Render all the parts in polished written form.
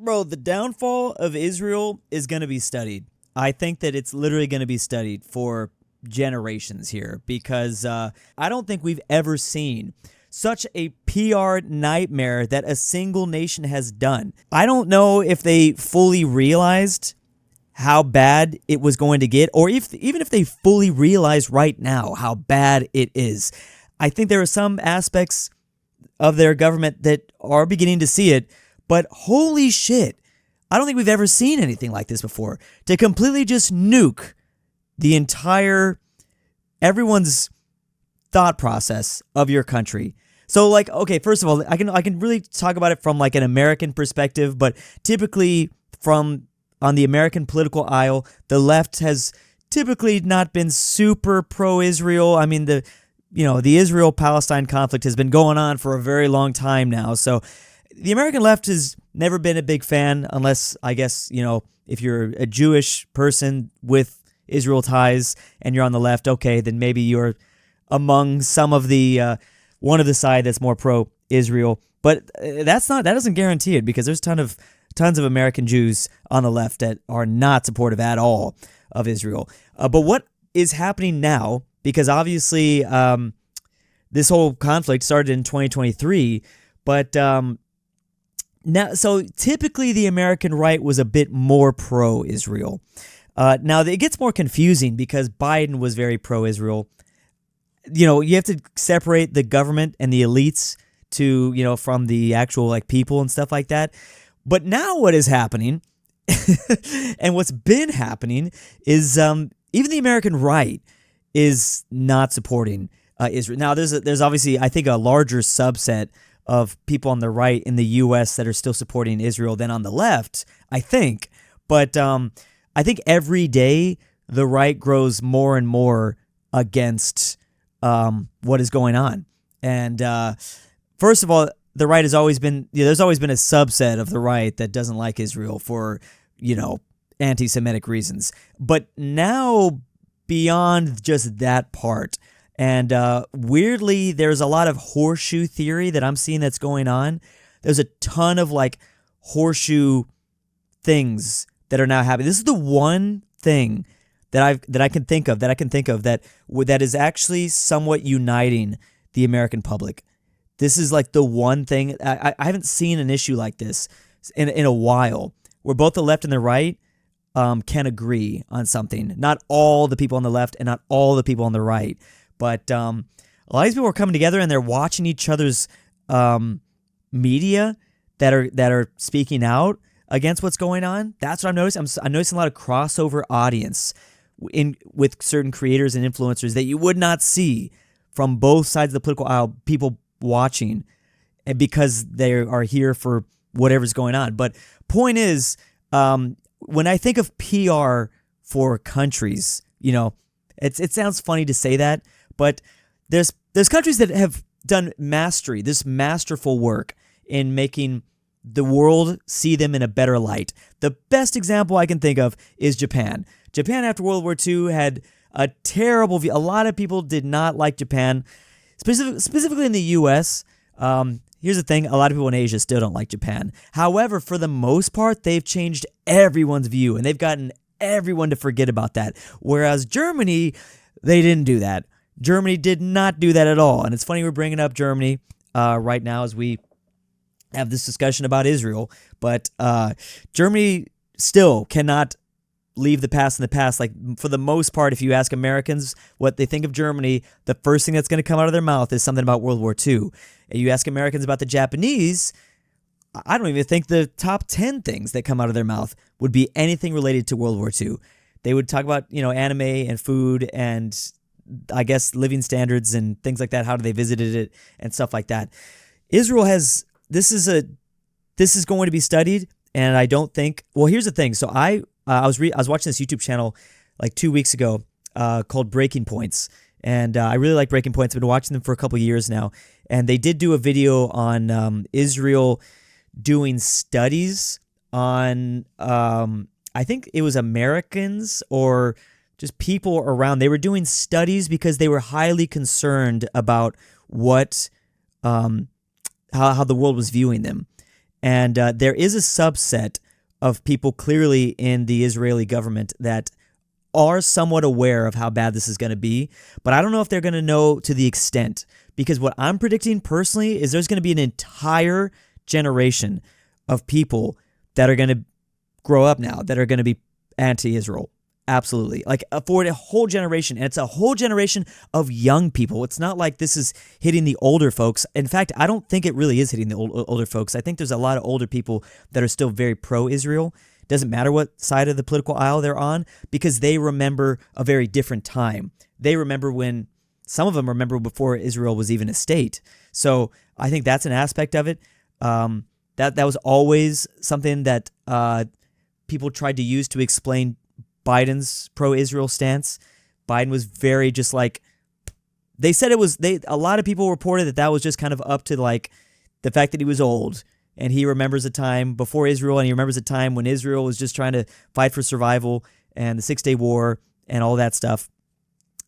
Bro, the downfall of Israel is going to be studied. I think that it's literally going to be studied for generations here because I don't think we've ever seen such a PR nightmare that a single nation has done. I don't know if they fully realized how bad it was going to get, or even if they fully realize right now how bad it is. I think there are some aspects of their government that are beginning to see it, but holy shit, I don't think we've ever seen anything like this before. To completely just nuke the entire, everyone's thought process of your country. So like, okay, first of all, I can really talk about it from like an American perspective, but typically on the American political aisle, the left has typically not been super pro-Israel. I mean, the Israel-Palestine conflict has been going on for a very long time now. So the American left has never been a big fan, unless, I guess, if you're a Jewish person with Israel ties and you're on the left, okay, then maybe you're among some of the one of the side that's more pro-Israel. But that doesn't guarantee it, because there's tons of American Jews on the left that are not supportive at all of Israel. But what is happening now, because obviously this whole conflict started in 2023, but now, so typically the American right was a bit more pro-Israel. Now it gets more confusing because Biden was very pro-Israel. You have to separate the government and the elites from the actual like people and stuff like that. But now what is happening and what's been happening is even the American right is not supporting Israel. Now there's obviously, I think, a larger subset of people on the right in the U.S. that are still supporting Israel than on the left, I think. But I think every day the right grows more and more against what is going on. And first of all, the right has always been, there's always been a subset of the right that doesn't like Israel for, anti-Semitic reasons. But now, beyond just that part, and weirdly, there's a lot of horseshoe theory that I'm seeing that's going on. There's a ton of like horseshoe things that are now happening. This is the one thing that I can think of that is actually somewhat uniting the American public. This is like the one thing. I haven't seen an issue like this in a while, where both the left and the right can agree on something. Not all the people on the left and not all the people on the right. But a lot of these people are coming together and they're watching each other's media that are speaking out against what's going on. That's what I'm noticing. I'm noticing a lot of crossover audience with certain creators and influencers that you would not see from both sides of the political aisle. People watching, and because they are here for whatever's going on. But point is, when I think of PR for countries, it sounds funny to say that. But there's countries that have done this masterful work in making the world see them in a better light. The best example I can think of is Japan. Japan after World War II had a terrible view. A lot of people did not like Japan, specifically in the U.S. Here's the thing, a lot of people in Asia still don't like Japan. However, for the most part, they've changed everyone's view, and they've gotten everyone to forget about that. Whereas Germany, they didn't do that. Germany did not do that at all. And it's funny we're bringing up Germany right now as we have this discussion about Israel. But Germany still cannot leave the past in the past. Like, for the most part, if you ask Americans what they think of Germany, the first thing that's going to come out of their mouth is something about World War II. And you ask Americans about the Japanese, I don't even think the top 10 things that come out of their mouth would be anything related to World War II. They would talk about, anime and food and, I guess, living standards and things like that. How they visited it and stuff like that. Israel has, this is going to be studied, and I don't think, well, here's the thing. So I was watching this YouTube channel like 2 weeks ago called Breaking Points, and I really like Breaking Points. I've been watching them for a couple years now, and they did do a video on Israel doing studies on, I think it was Americans or just people around. They were doing studies because they were highly concerned about what, how the world was viewing them. And there is a subset of people clearly in the Israeli government that are somewhat aware of how bad this is going to be, but I don't know if they're going to know to the extent, because what I'm predicting personally is there's going to be an entire generation of people that are going to grow up now that are going to be anti-Israel. Absolutely. Like for a whole generation. And it's a whole generation of young people. It's not like this is hitting the older folks. In fact, I don't think it really is hitting the older folks. I think there's a lot of older people that are still very pro-Israel. Doesn't matter what side of the political aisle they're on, because they remember a very different time. They remember when, some of them remember before Israel was even a state. So I think that's an aspect of it. That was always something that people tried to use to explain Biden's pro-Israel stance. Biden was very just like, they said it was, a lot of people reported that was just kind of up to like the fact that he was old and he remembers a time before Israel and he remembers a time when Israel was just trying to fight for survival and the 6-Day War and all that stuff.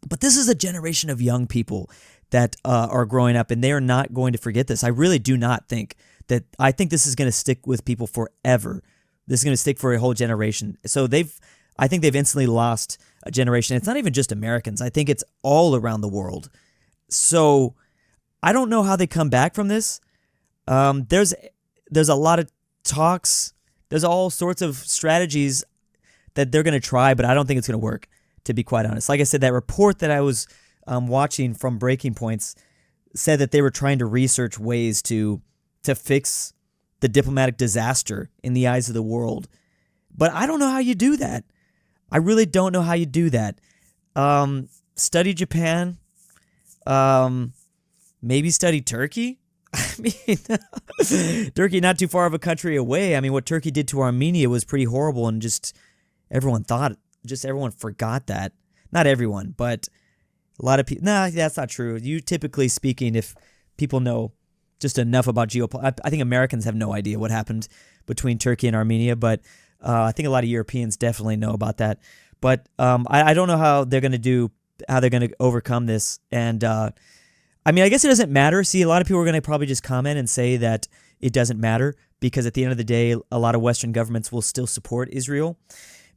But this is a generation of young people that are growing up, and they are not going to forget this. I really do not think that, I think this is going to stick with people forever. This is going to stick for a whole generation. So I think they've instantly lost a generation. It's not even just Americans. I think it's all around the world. So I don't know how they come back from this. There's a lot of talks. There's all sorts of strategies that they're going to try, but I don't think it's going to work, to be quite honest. Like I said, that report that I was watching from Breaking Points said that they were trying to research ways to fix the diplomatic disaster in the eyes of the world. But I don't know how you do that. I really don't know how you do that. Study Japan. Maybe study Turkey. I mean, Turkey not too far of a country away. I mean, what Turkey did to Armenia was pretty horrible, and just everyone forgot that. Not everyone, but a lot of people. Nah, that's not true. You typically speaking, if people know just enough about geopolitics, I think Americans have no idea what happened between Turkey and Armenia, but I think a lot of Europeans definitely know about that. But I don't know how they're going to overcome this. And I mean, I guess it doesn't matter. See, a lot of people are going to probably just comment and say that it doesn't matter because at the end of the day, a lot of Western governments will still support Israel.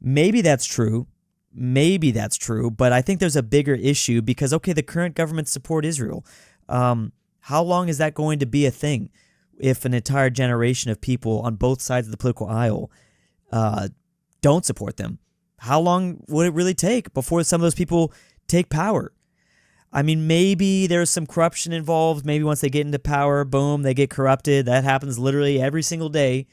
Maybe that's true. But I think there's a bigger issue because, okay, the current governments support Israel. How long is that going to be a thing if an entire generation of people on both sides of the political aisle don't support them? How long would it really take before some of those people take power? I mean, maybe there's some corruption involved. Maybe once they get into power, boom, they get corrupted. That happens literally every single day,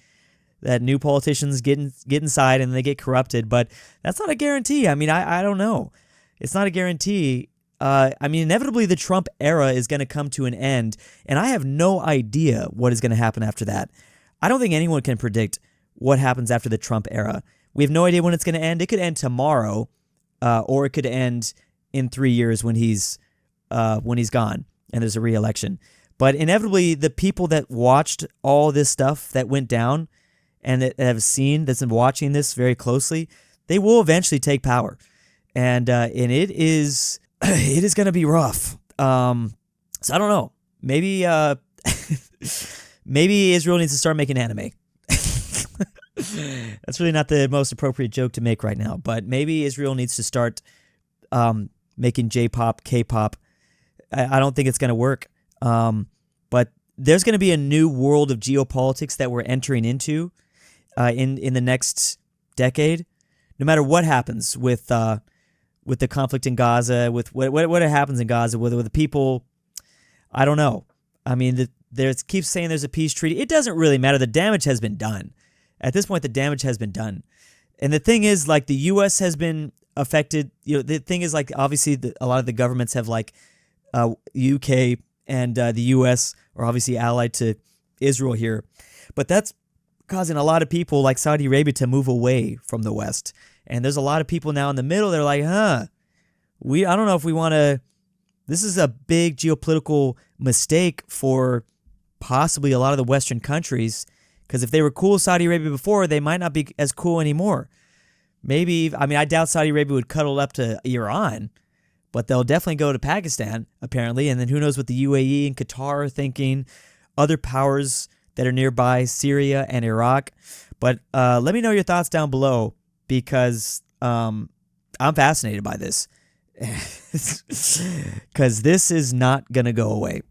that new politicians get inside and they get corrupted. But that's not a guarantee. I mean, I don't know. It's not a guarantee. I mean, inevitably the Trump era is going to come to an end, and I have no idea what is going to happen after that. I don't think anyone can predict what happens after the Trump era. We have no idea when it's going to end. It could end tomorrow, or it could end in 3 years when he's gone and there's a re-election. But inevitably, the people that watched all this stuff that went down and that have seen, that's been watching this very closely, they will eventually take power, and it is going to be rough. So I don't know. Maybe maybe Israel needs to start making anime. That's really not the most appropriate joke to make right now, but maybe Israel needs to start making J-pop, K-pop. I don't think it's going to work. But there's going to be a new world of geopolitics that we're entering into in the next decade. No matter what happens with the conflict in Gaza, with what happens in Gaza, with the people, I don't know. I mean, there's keeps saying there's a peace treaty. It doesn't really matter. The damage has been done. At this point, the damage has been done. And the thing is, like, the U.S. has been affected. You know, the thing is, like, obviously, a lot of the governments have, like, UK and the U.S. are obviously allied to Israel here. But that's causing a lot of people, like Saudi Arabia, to move away from the West. And there's a lot of people now in the middle. They're like, I don't know if we want to. This is a big geopolitical mistake for possibly a lot of the Western countries. Because if they were cool with Saudi Arabia before, they might not be as cool anymore. Maybe, I mean, I doubt Saudi Arabia would cuddle up to Iran, but they'll definitely go to Pakistan, apparently. And then who knows what the UAE and Qatar are thinking. Other powers that are nearby Syria and Iraq. But let me know your thoughts down below, because I'm fascinated by this. Because this is not going to go away.